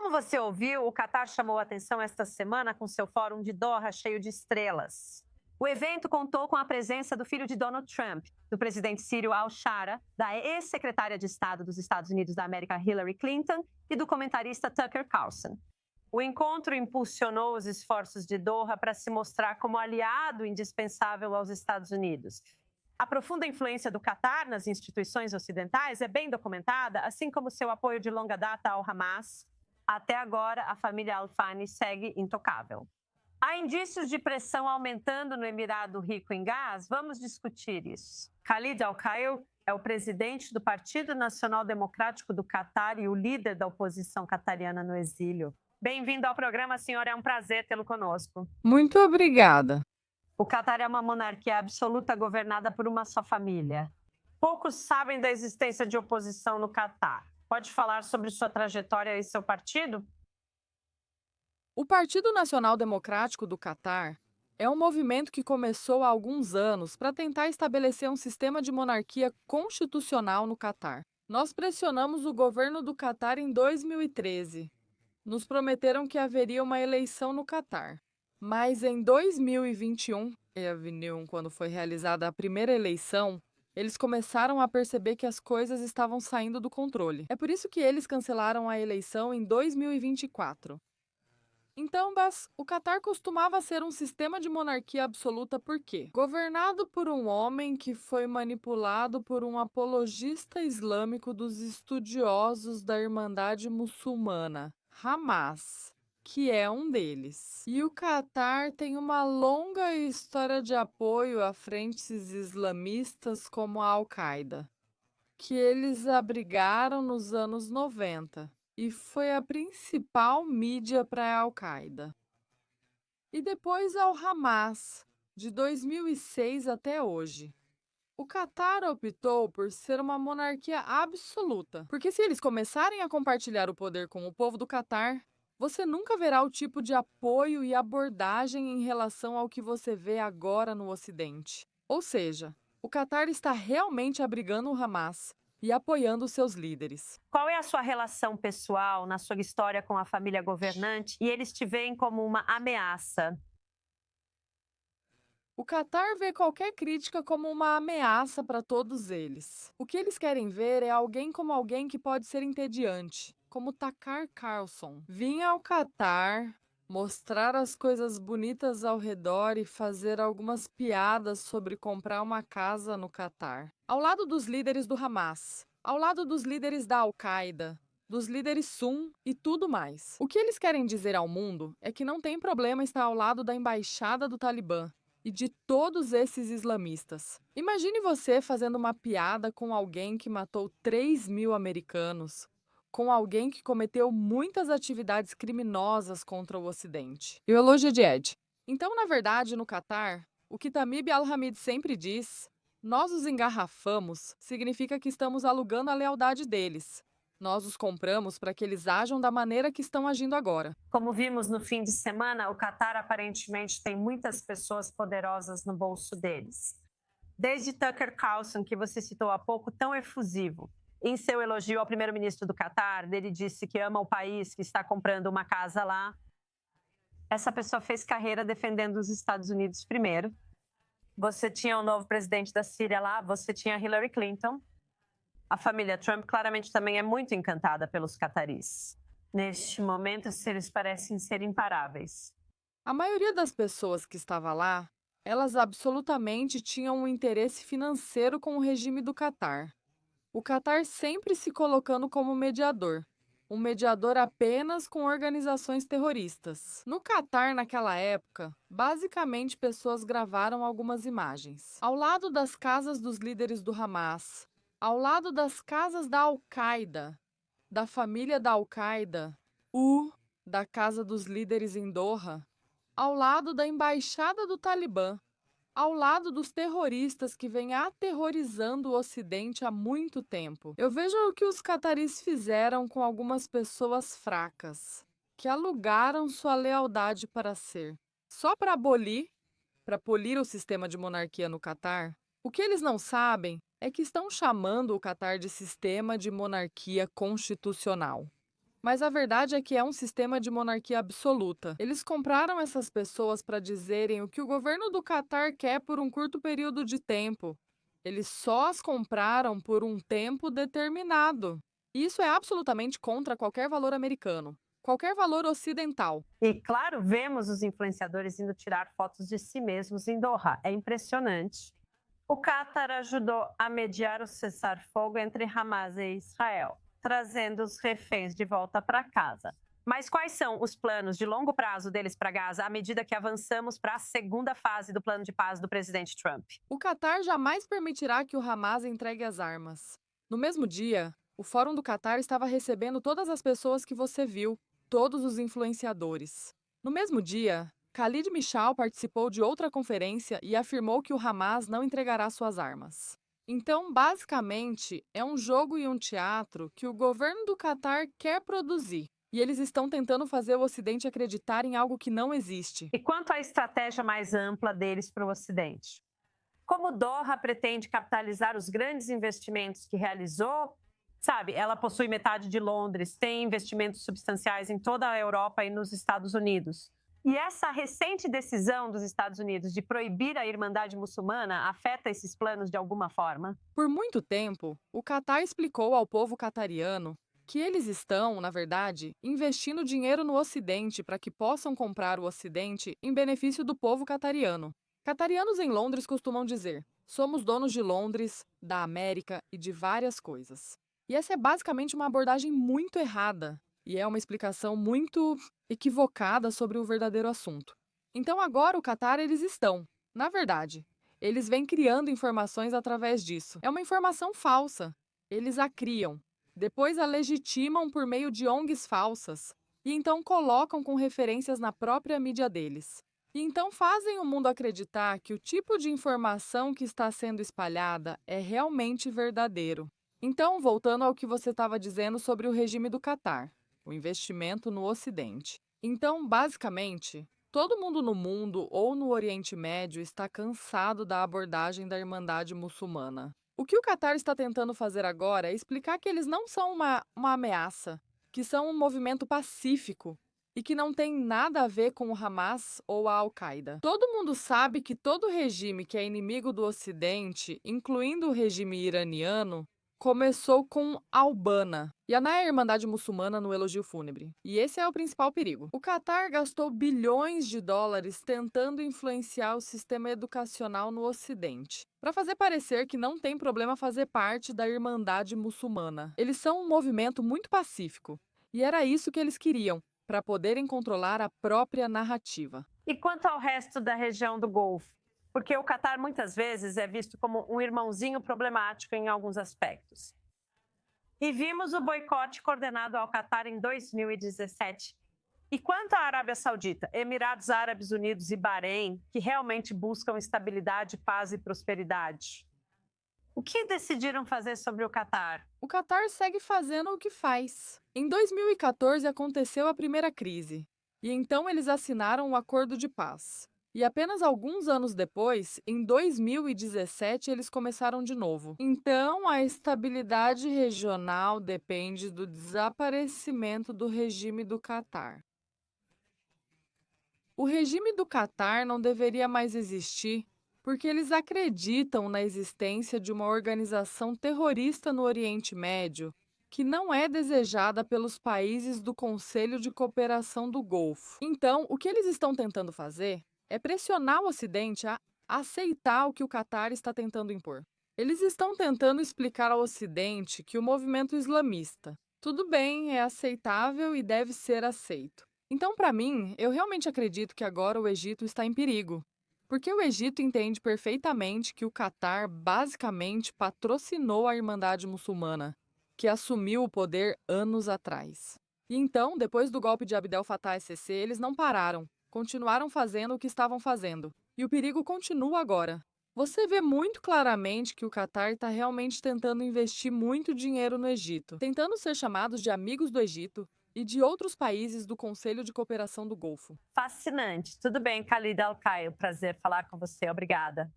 Como você ouviu, o Catar chamou a atenção esta semana com seu fórum de Doha cheio de estrelas. O evento contou com a presença do filho de Donald Trump, do presidente sírio al-Shara, da ex-secretária de Estado dos Estados Unidos da América Hillary Clinton e do comentarista Tucker Carlson. O encontro impulsionou os esforços de Doha para se mostrar como aliado indispensável aos Estados Unidos. A profunda influência do Catar nas instituições ocidentais é bem documentada, assim como seu apoio de longa data ao Hamas. Até agora, a família Al Thani segue intocável. Há indícios de pressão aumentando no Emirado Rico em Gás? Vamos discutir isso. Khalid Al-Khail é o presidente do Partido Nacional Democrático do Catar e o líder da oposição catariana no exílio. Bem-vindo ao programa, senhor. É um prazer tê-lo conosco. Muito obrigada. O Catar é uma monarquia absoluta governada por uma só família. Poucos sabem da existência de oposição no Catar. Pode falar sobre sua trajetória e seu partido? O Partido Nacional Democrático do Catar é um movimento que começou há alguns anos para tentar estabelecer um sistema de monarquia constitucional no Catar. Nós pressionamos o governo do Catar em 2013. Nos prometeram que haveria uma eleição no Catar. Mas em 2021, quando foi realizada a primeira eleição, eles começaram a perceber que as coisas estavam saindo do controle. É por isso que eles cancelaram a eleição em 2024. Então, o Catar costumava ser um sistema de monarquia absoluta por quê? Governado por um homem que foi manipulado por um apologista islâmico dos estudiosos da Irmandade Muçulmana, Hamas, que é um deles. E o Catar tem uma longa história de apoio a frentes islamistas como a Al-Qaeda, que eles abrigaram nos anos 90 e foi a principal mídia para a Al-Qaeda. E depois ao Hamas, de 2006 até hoje. O Catar optou por ser uma monarquia absoluta, porque se eles começarem a compartilhar o poder com o povo do Catar, você nunca verá o tipo de apoio e abordagem em relação ao que você vê agora no Ocidente. Ou seja, o Catar está realmente abrigando o Hamas e apoiando seus líderes. Qual é a sua relação pessoal na sua história com a família governante e eles te veem como uma ameaça? O Catar vê qualquer crítica como uma ameaça para todos eles. O que eles querem ver é alguém como alguém que pode ser entediante, como Tucker Carlson. Vinha ao Catar mostrar as coisas bonitas ao redor e fazer algumas piadas sobre comprar uma casa no Catar. Ao lado dos líderes do Hamas, ao lado dos líderes da Al-Qaeda, dos líderes Sun e tudo mais. O que eles querem dizer ao mundo é que não tem problema estar ao lado da embaixada do Talibã e de todos esses islamistas. Imagine você fazendo uma piada com alguém que matou 3.000 americanos, com alguém que cometeu muitas atividades criminosas contra o Ocidente. E o elogio de Ed. Então, na verdade, no Catar, o que Tamib al-Hamid sempre diz, nós os engarrafamos, significa que estamos alugando a lealdade deles. Nós os compramos para que eles ajam da maneira que estão agindo agora. Como vimos no fim de semana, o Catar aparentemente tem muitas pessoas poderosas no bolso deles. Desde Tucker Carlson, que você citou há pouco, tão efusivo. Em seu elogio ao primeiro-ministro do Catar, ele disse que ama o país, que está comprando uma casa lá. Essa pessoa fez carreira defendendo os Estados Unidos primeiro. Você tinha o novo presidente da Síria lá, você tinha Hillary Clinton. A família Trump claramente também é muito encantada pelos cataris. Neste momento, eles parecem ser imparáveis. A maioria das pessoas que estava lá, elas absolutamente tinham um interesse financeiro com o regime do Catar. O Catar sempre se colocando como mediador. Um mediador apenas com organizações terroristas. No Catar, naquela época, basicamente pessoas gravaram algumas imagens. Ao lado das casas dos líderes do Hamas, ao lado das casas da Al-Qaeda, da família da Al-Qaeda, da casa dos líderes em Doha, ao lado da embaixada do Talibã, ao lado dos terroristas que vêm aterrorizando o Ocidente há muito tempo. Eu vejo o que os cataris fizeram com algumas pessoas fracas, que alugaram sua lealdade para ser. Só para polir o sistema de monarquia no Catar. O que eles não sabem é que estão chamando o Catar de sistema de monarquia constitucional. Mas a verdade é que é um sistema de monarquia absoluta. Eles compraram essas pessoas para dizerem o que o governo do Catar quer por um curto período de tempo. Eles só as compraram por um tempo determinado. Isso é absolutamente contra qualquer valor americano, qualquer valor ocidental. E, claro, vemos os influenciadores indo tirar fotos de si mesmos em Doha. É impressionante. O Qatar ajudou a mediar o cessar-fogo entre Hamas e Israel, trazendo os reféns de volta para casa. Mas quais são os planos de longo prazo deles para Gaza à medida que avançamos para a segunda fase do plano de paz do presidente Trump? O Catar jamais permitirá que o Hamas entregue as armas. No mesmo dia, o Fórum do Catar estava recebendo todas as pessoas que você viu, todos os influenciadores. No mesmo dia, Khalid Mishal participou de outra conferência e afirmou que o Hamas não entregará suas armas. Então, basicamente, é um jogo e um teatro que o governo do Catar quer produzir. E eles estão tentando fazer o Ocidente acreditar em algo que não existe. E quanto à estratégia mais ampla deles para o Ocidente? Como Doha pretende capitalizar os grandes investimentos que realizou? Sabe, ela possui metade de Londres, tem investimentos substanciais em toda a Europa e nos Estados Unidos. E essa recente decisão dos Estados Unidos de proibir a Irmandade Muçulmana afeta esses planos de alguma forma? Por muito tempo, o Catar explicou ao povo catariano que eles estão, na verdade, investindo dinheiro no Ocidente para que possam comprar o Ocidente em benefício do povo catariano. Catarianos em Londres costumam dizer: somos donos de Londres, da América e de várias coisas. E essa é basicamente uma abordagem muito errada e é uma explicação muito equivocada sobre o verdadeiro assunto. Então agora o Catar eles estão, na verdade, eles vêm criando informações através disso. É uma informação falsa. Eles a criam. Depois a legitimam por meio de ONGs falsas. E então colocam com referências na própria mídia deles. E então fazem o mundo acreditar que o tipo de informação que está sendo espalhada é realmente verdadeiro. Então, voltando ao que você estava dizendo sobre o regime do Catar, o investimento no Ocidente. Então, basicamente, todo mundo no mundo ou no Oriente Médio está cansado da abordagem da Irmandade Muçulmana. O que o Catar está tentando fazer agora é explicar que eles não são uma ameaça, que são um movimento pacífico e que não tem nada a ver com o Hamas ou a Al-Qaeda. Todo mundo sabe que todo regime que é inimigo do Ocidente, incluindo o regime iraniano, começou com Al-Banna e a Irmandade Muçulmana no elogio fúnebre. E esse é o principal perigo. O Catar gastou bilhões de dólares tentando influenciar o sistema educacional no Ocidente, para fazer parecer que não tem problema fazer parte da Irmandade Muçulmana. Eles são um movimento muito pacífico, e era isso que eles queriam, para poderem controlar a própria narrativa. E quanto ao resto da região do Golfo? Porque o Catar muitas vezes é visto como um irmãozinho problemático em alguns aspectos. E vimos o boicote coordenado ao Catar em 2017. E quanto à Arábia Saudita, Emirados Árabes Unidos e Bahrein, que realmente buscam estabilidade, paz e prosperidade? O que decidiram fazer sobre o Catar? O Catar segue fazendo o que faz. Em 2014 aconteceu a primeira crise, e então eles assinaram o Acordo de Paz. E apenas alguns anos depois, em 2017, eles começaram de novo. Então, a estabilidade regional depende do desaparecimento do regime do Catar. O regime do Catar não deveria mais existir porque eles acreditam na existência de uma organização terrorista no Oriente Médio que não é desejada pelos países do Conselho de Cooperação do Golfo. Então, o que eles estão tentando fazer é pressionar o Ocidente a aceitar o que o Catar está tentando impor. Eles estão tentando explicar ao Ocidente que o movimento islamista, tudo bem, é aceitável e deve ser aceito. Então, para mim, eu realmente acredito que agora o Egito está em perigo, porque o Egito entende perfeitamente que o Catar basicamente patrocinou a Irmandade Muçulmana, que assumiu o poder anos atrás. E então, depois do golpe de Abdel Fattah el-Sisi, eles não pararam. Continuaram fazendo o que estavam fazendo. E o perigo continua agora. Você vê muito claramente que o Catar está realmente tentando investir muito dinheiro no Egito, tentando ser chamados de amigos do Egito e de outros países do Conselho de Cooperação do Golfo. Fascinante. Tudo bem, Khalid Al-Caio. Prazer falar com você. Obrigada.